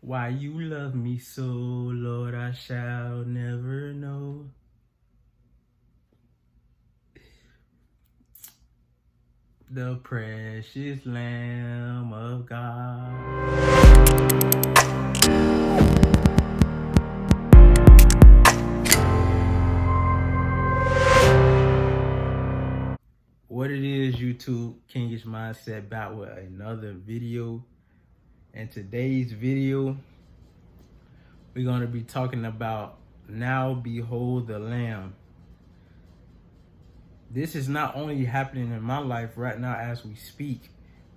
Why you love me so, Lord, I shall never know. The precious Lamb of God. What it is, YouTube, Kingish Mindset, back with another video. In today's video, we're going to be talking about Now Behold the Lamb. This is not only happening in my life right now as we speak,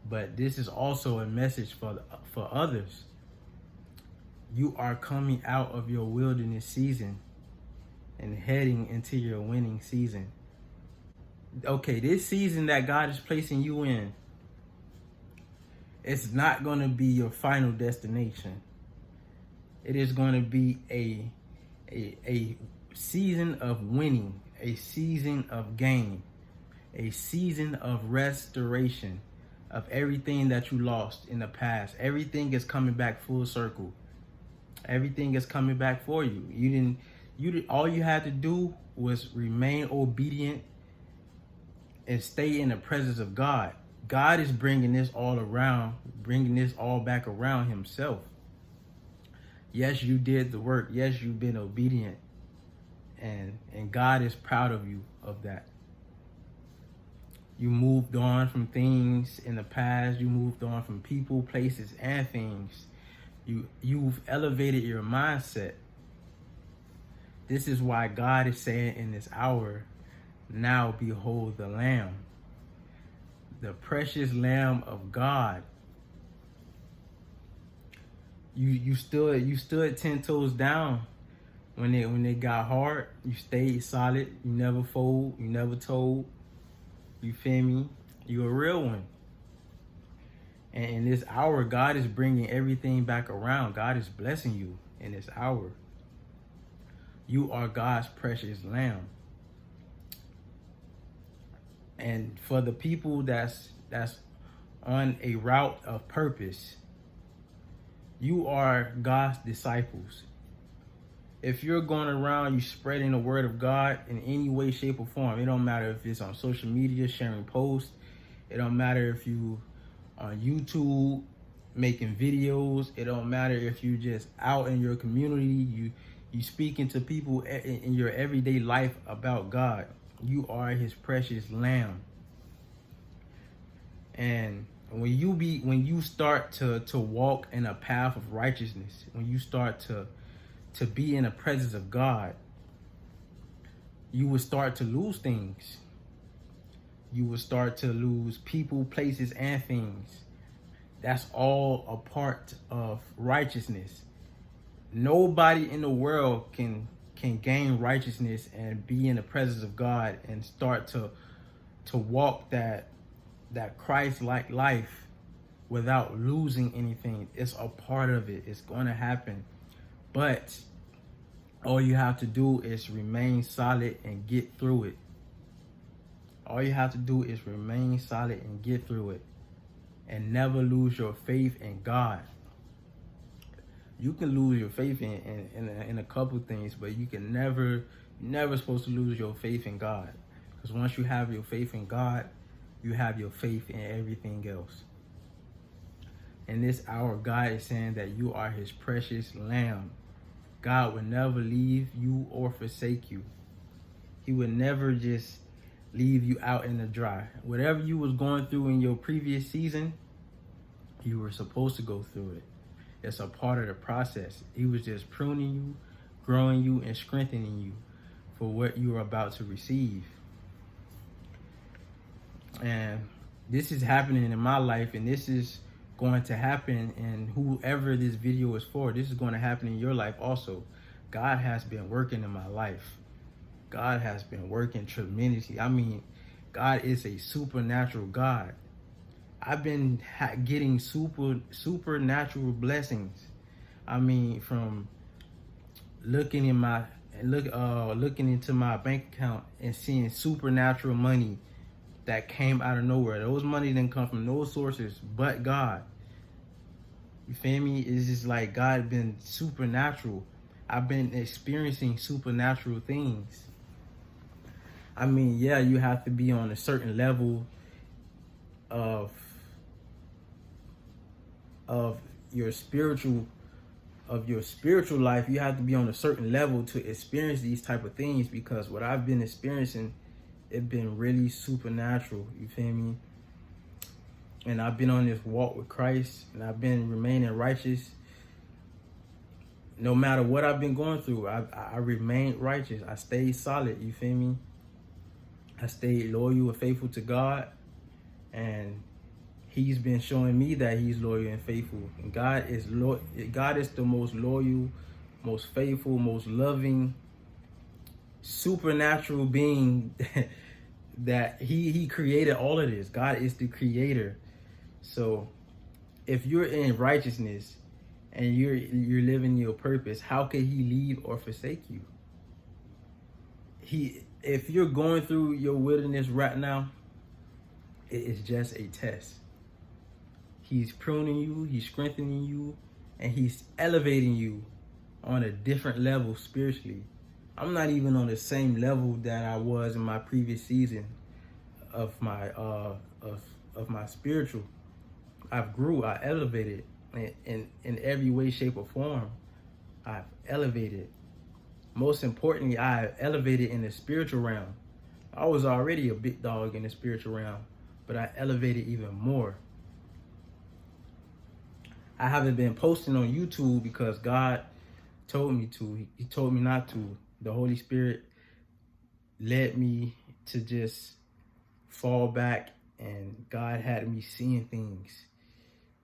but this is also a message for others. You are coming out of your wilderness season and heading into your winning season. Okay, this season that God is placing you in, it's not going to be your final destination. It is going to be a season of winning, a season of gain, a season of restoration of everything that you lost in the past. Everything is coming back full circle. Everything is coming back for you. All you had to do was remain obedient and stay in the presence of God. God is bringing this all around, bringing this all back around himself. Yes, you did the work. Yes, you've been obedient. And God is proud of you of that. You moved on from things in the past. You moved on from people, places, and things. You've elevated your mindset. This is why God is saying in this hour, now behold the Lamb, the precious Lamb of God. You stood 10 toes down when they got hard. You stayed solid. You never fold. You never told. You feel me? You're a real one. And in this hour, God is bringing everything back around. God is blessing you in this hour. You are God's precious lamb. And for the people that's on a route of purpose, you are God's disciples. If you're going around, you spreading the word of God in any way, shape, or form, it don't matter if it's on social media, sharing posts. It don't matter if you on YouTube making videos. It don't matter if you just out in your community, you speaking to people in your everyday life about God. You are his precious lamb. And when you start to walk in a path of righteousness, when you start to be in the presence of God, you will start to lose things. You will start to lose people, places, and things. That's all a part of righteousness. Nobody in the world can gain righteousness and be in the presence of God and start to walk that Christ-like life without losing anything. It's a part of it. It's going to happen. But all you have to do is remain solid and get through it. All you have to do is remain solid and get through it. And never lose your faith in God. You can lose your faith in a couple things, but you can never supposed to lose your faith in God. Because once you have your faith in God, you have your faith in everything else. In this hour, God is saying that you are his precious lamb. God will never leave you or forsake you. He would never just leave you out in the dry. Whatever you was going through in your previous season, you were supposed to go through it. It's a part of the process. He was just pruning you, growing you, and strengthening you for what you are about to receive. And this is happening in my life, and this is going to happen in whoever this video is for. This is going to happen in your life also. God has been working in my life. God has been working tremendously. I mean, God is a supernatural God. I've been getting supernatural blessings. I mean, from looking into my bank account and seeing supernatural money that came out of nowhere. Those money didn't come from no sources but God. You feel me? It's just like God been supernatural. I've been experiencing supernatural things. I mean, yeah, you have to be on a certain level of of your spiritual life. You have to be on a certain level to experience these type of things, because what I've been experiencing, it's been really supernatural. You feel me? And I've been on this walk with Christ, and I've been remaining righteous. No matter what I've been going through, I remained righteous. I stayed solid. You feel me? I stayed loyal and faithful to God, and He's been showing me that He's loyal and faithful. And God is the most loyal, most faithful, most loving, supernatural being that He created all of this. God is the creator. So if you're in righteousness and you're living your purpose, how could He leave or forsake you? If you're going through your wilderness right now, it is just a test. He's pruning you, He's strengthening you, and He's elevating you on a different level spiritually. I'm not even on the same level that I was in my previous season of my of my spiritual. I've grew, I elevated in every way, shape, or form. I've elevated. Most importantly, I elevated in the spiritual realm. I was already a big dog in the spiritual realm, but I elevated even more. I haven't been posting on YouTube because God told me to. He told me not to. The Holy Spirit led me to just fall back, and God had me seeing things.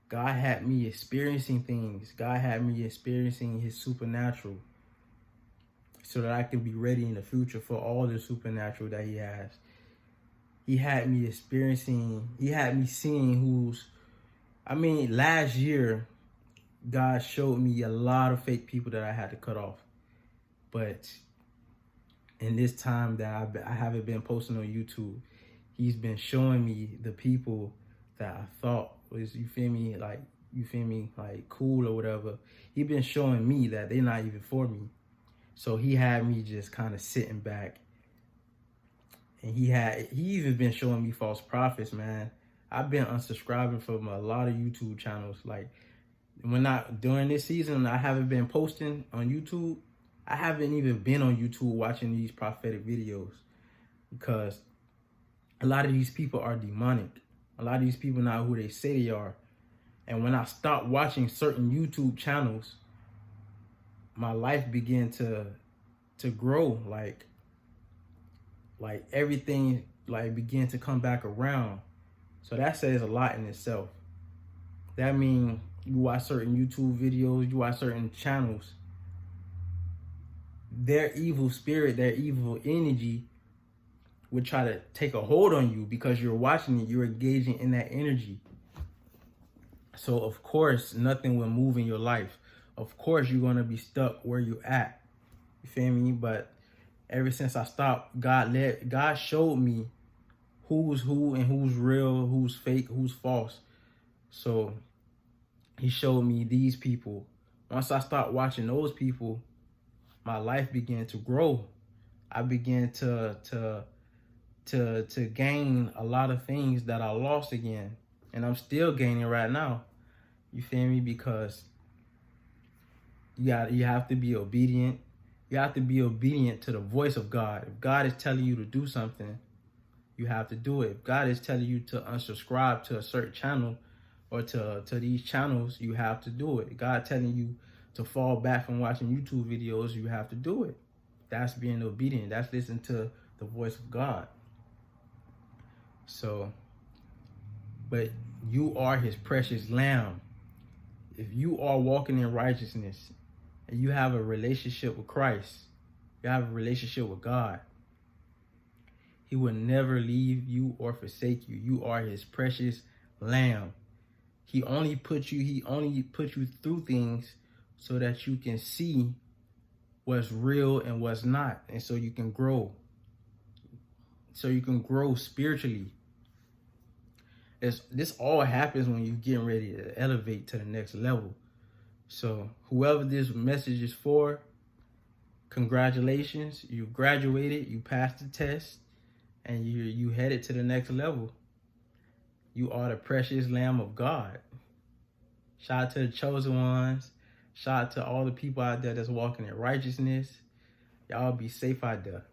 God had me experiencing things. God had me experiencing His supernatural, so that I can be ready in the future for all the supernatural that He has. He had me seeing last year, God showed me a lot of fake people that I had to cut off. But in this time that I haven't been posting on YouTube, He's been showing me the people that I thought was, like cool or whatever. He's been showing me that they're not even for me. So He had me just kind of sitting back. And he even been showing me false prophets, man. I've been unsubscribing from a lot of YouTube channels. Like, during this season, I haven't been posting on YouTube. I haven't even been on YouTube watching these prophetic videos, because a lot of these people are demonic. A lot of these people not who they say they are. And when I stopped watching certain YouTube channels, my life began to grow. Like everything began to come back around. So that says a lot in itself. That means you watch certain YouTube videos, you watch certain channels, their evil spirit, their evil energy would try to take a hold on you, because you're watching it, you're engaging in that energy. So of course, nothing will move in your life. Of course, you're going to be stuck where you're at. You feel me? But ever since I stopped, God showed me who's who and who's real, who's fake, who's false. So He showed me these people. Once I stopped watching those people, my life began to grow. I began to gain a lot of things that I lost again. And I'm still gaining right now. You feel me? Because you have to be obedient. You have to be obedient to the voice of God. If God is telling you to do something, you have to do it. If God is telling you to unsubscribe to a certain channel or to these channels, you have to do it. If God telling you to fall back from watching YouTube videos, you have to do it. That's being obedient. That's listening to the voice of God. So, but you are His precious lamb. If you are walking in righteousness and you have a relationship with Christ, you have a relationship with God, He will never leave you or forsake you. You are His precious lamb. He only put you through things so that you can see what's real and what's not, and so you can grow. So you can grow spiritually. This all happens when you're getting ready to elevate to the next level. So whoever this message is for, congratulations. You graduated, you passed the test, and you headed to the next level. You are the precious Lamb of God. Shout out to the chosen ones. Shout out to all the people out there that's walking in righteousness. Y'all be safe out there.